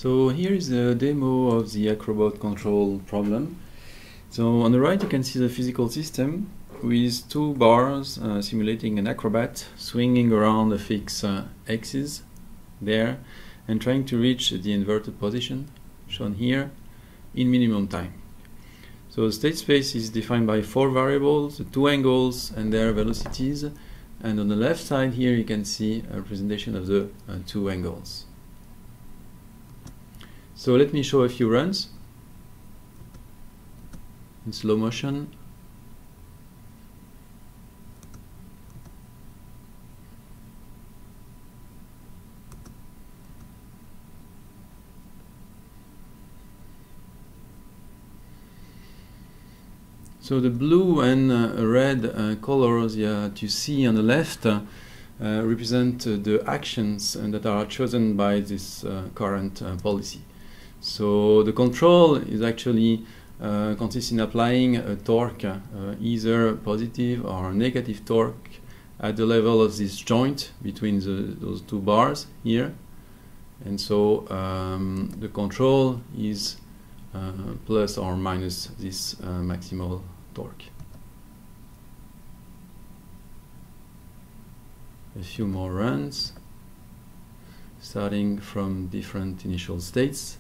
So here is a demo of the Acrobot control problem. So on the right you can see the physical system with two bars simulating an acrobat swinging around a fixed axis there and trying to reach the inverted position shown here in minimum time. So the state space is defined by four variables, the two angles and their velocities, and on the left side here you can see a representation of the two angles. So let me show a few runs in slow motion. So the blue and red colors that you see on the left represent the actions that are chosen by this current policy. So the control is actually consists in applying a torque, either positive or negative torque, at the level of this joint between those two bars here. And so the control is plus or minus this maximal torque. A few more runs, starting from different initial states.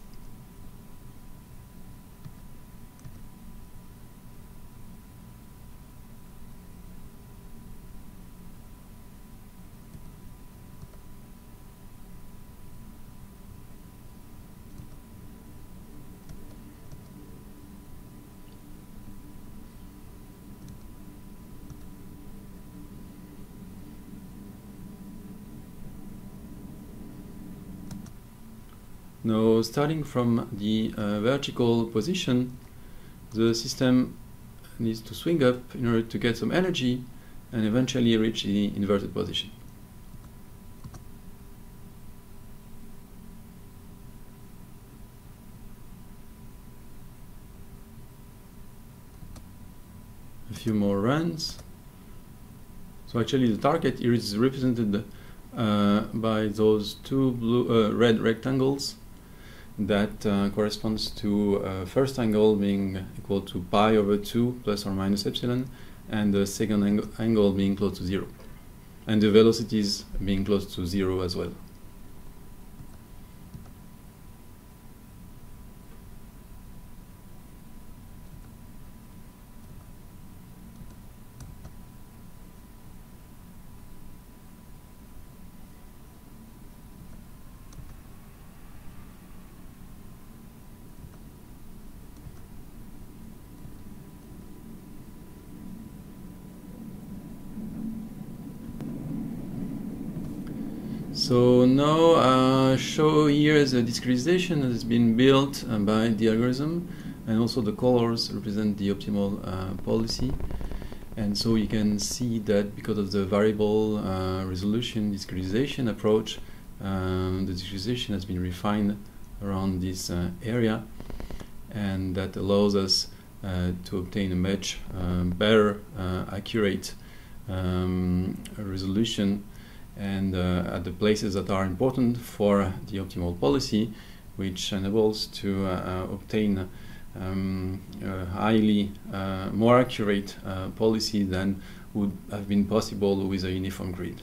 Now, starting from the vertical position, the system needs to swing up in order to get some energy and eventually reach the inverted position. A few more runs. So actually the target here is represented by those two blue, red rectangles that corresponds to first angle being equal to pi over 2 plus or minus epsilon, and the second angle being close to 0, and the velocities being close to 0 as well. So now show here the discretization that has been built by the algorithm, and also the colors represent the optimal policy. And so you can see that because of the variable resolution discretization approach, the discretization has been refined around this area, and that allows us to obtain a much better accurate resolution and at the places that are important for the optimal policy, which enables to obtain a highly more accurate policy than would have been possible with a uniform grid.